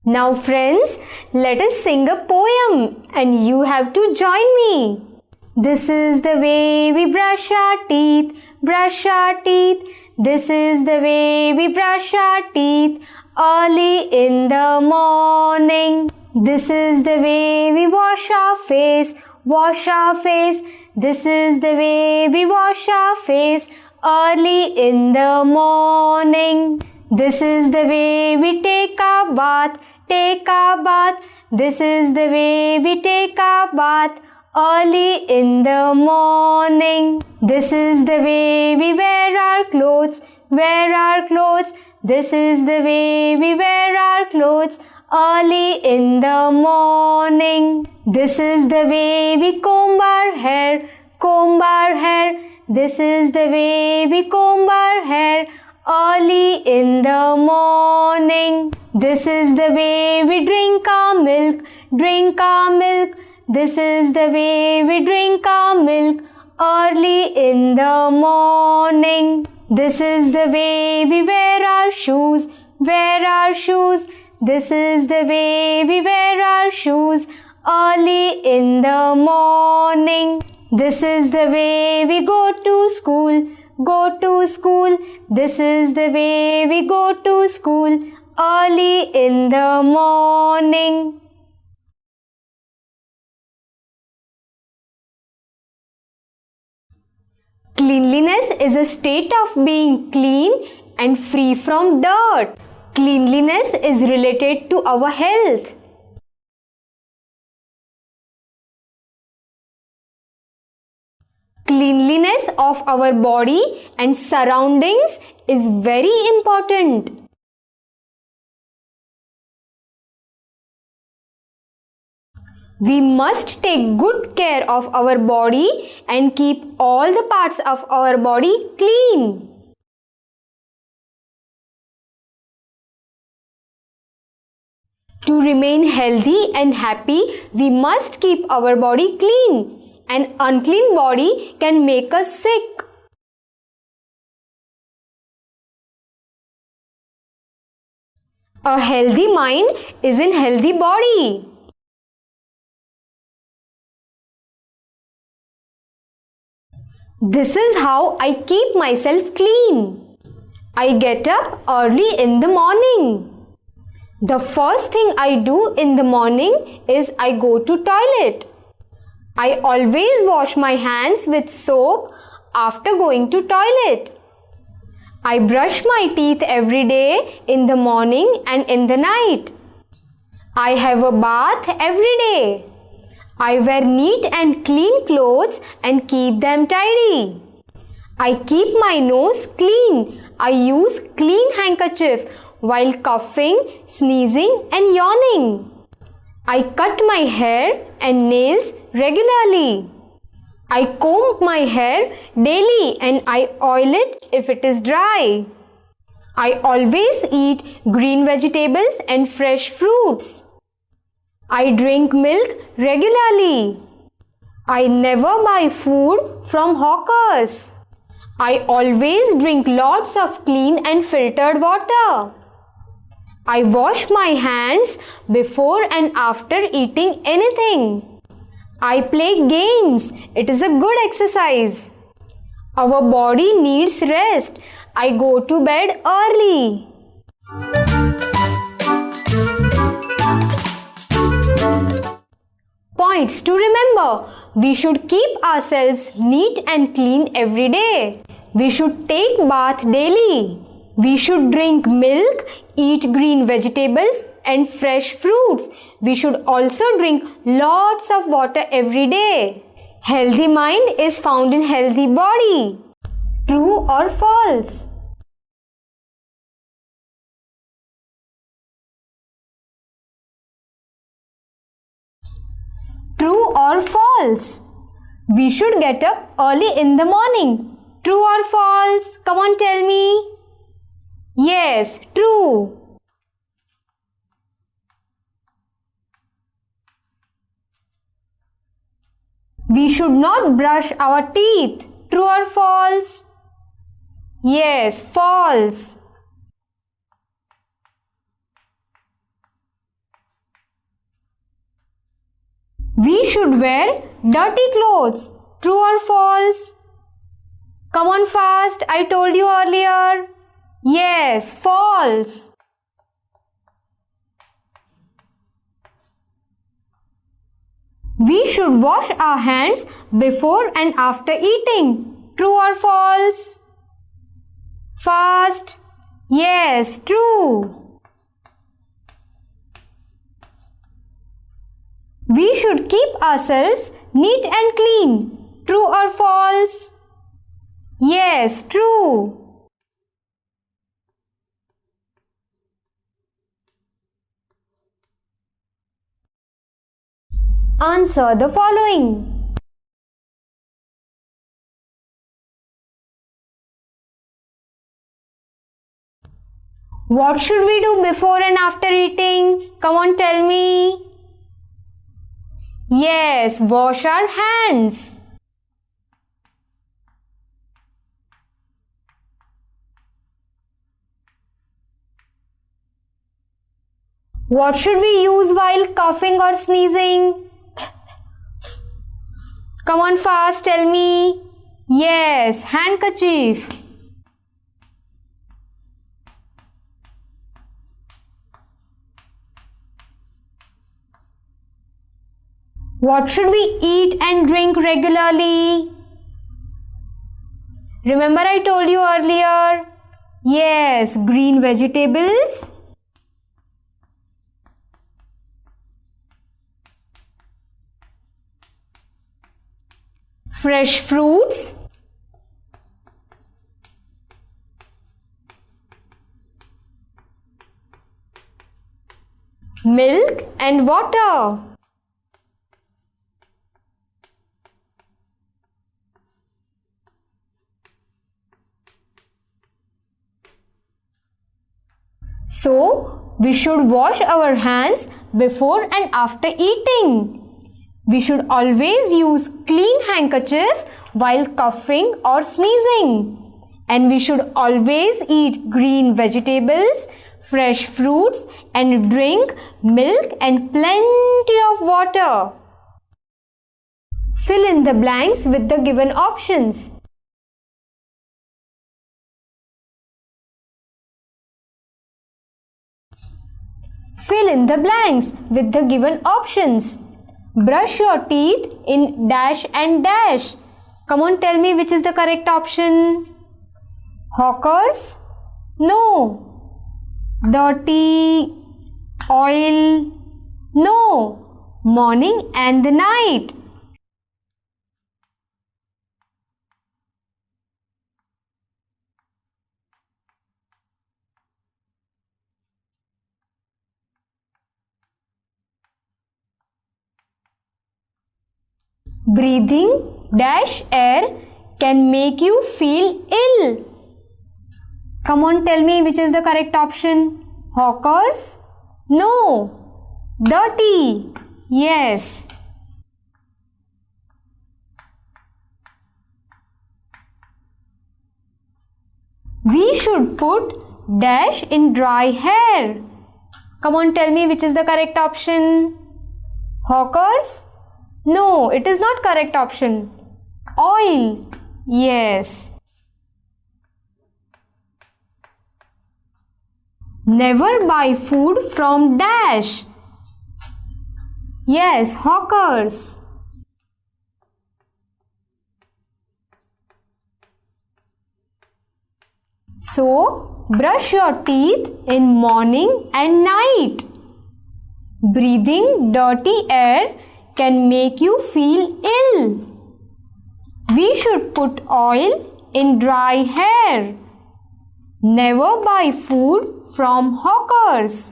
Now friends, let us sing a poem and you have to join me. This is the way we brush our teeth, brush our teeth. This is the way we brush our teeth early in the morning. This is the way we wash our face, wash our face. This is the way we wash our face early in the morning. This is the way we take our bath, take our bath. This is the way we take our bath early in the morning. This is the way we wear our clothes, wear our clothes. This is the way we wear our clothes early in the morning. This is the way we comb our hair, comb our hair. This is the way we comb our hair early in the morning. This is the way we drink our milk, drink our milk. This is the way we drink our milk early in the morning. This is the way we wear our shoes, wear our shoes. This is the way we wear our shoes early in the morning. This is the way we go to school, go to school. This is the way we go to school early in the morning. Cleanliness is a state of being clean and free from dirt. Cleanliness is related to our health. Cleanliness of our body and surroundings is very important. We must take good care of our body and keep all the parts of our body clean. To remain healthy and happy, we must keep our body clean. An unclean body can make us sick. A healthy mind is in healthy body. This is how I keep myself clean. I get up early in the morning. The first thing I do in the morning is I go to toilet. I always wash my hands with soap after going to toilet. I brush my teeth every day in the morning and in the night. I have a bath every day. I wear neat and clean clothes and keep them tidy. I keep my nose clean. I use clean handkerchief while coughing, sneezing and yawning. I cut my hair and nails regularly. I comb my hair daily and I oil it if it is dry. I always eat green vegetables and fresh fruits. I drink milk regularly. I never buy food from hawkers. I always drink lots of clean and filtered water. I wash my hands before and after eating anything. I play games. It is a good exercise. Our body needs rest. I go to bed early. Points to remember. We should keep ourselves neat and clean every day. We should take bath daily. We should drink milk, eat green vegetables and fresh fruits. We should also drink lots of water every day. Healthy mind is found in healthy body. True or false? True or false? We should get up early in the morning. True or false? Come on, tell me. Yes, true. We should not brush our teeth. True or false? Yes, false. We should wear dirty clothes. True or false? Come on fast. I told you earlier. Yes, false. We should wash our hands before and after eating. True or false? Fast. Yes, true. We should keep ourselves neat and clean. True or false? Yes, true. Answer the following. What should we do before and after eating? Come on, tell me. Yes, wash our hands. What should we use while coughing or sneezing? Come on fast, tell me. Yes, handkerchief. What should we eat and drink regularly? Remember I told you earlier? Yes, green vegetables. Fresh fruits. Milk and water. So, we should wash our hands before and after eating. We should always use clean handkerchief while coughing or sneezing. And we should always eat green vegetables, fresh fruits, and drink milk and plenty of water. Fill in the blanks with the given options. Fill in the blanks with the given options. Brush your teeth in dash and dash. Come on, tell me which is the correct option. Hawkers? No. Dirty. Oil? No. Morning and the night. Breathing dash air can make you feel ill. Come on, tell me which is the correct option. Hawkers? No. Dirty? Yes. We should put dash in dry hair. Come on, tell me which is the correct option. Hawkers? No, it is not correct option. Oil. Yes. Never buy food from dash. Yes, hawkers. So, brush your teeth in morning and night. Breathing dirty air can make you feel ill. We should put oil in dry hair. Never buy food from hawkers.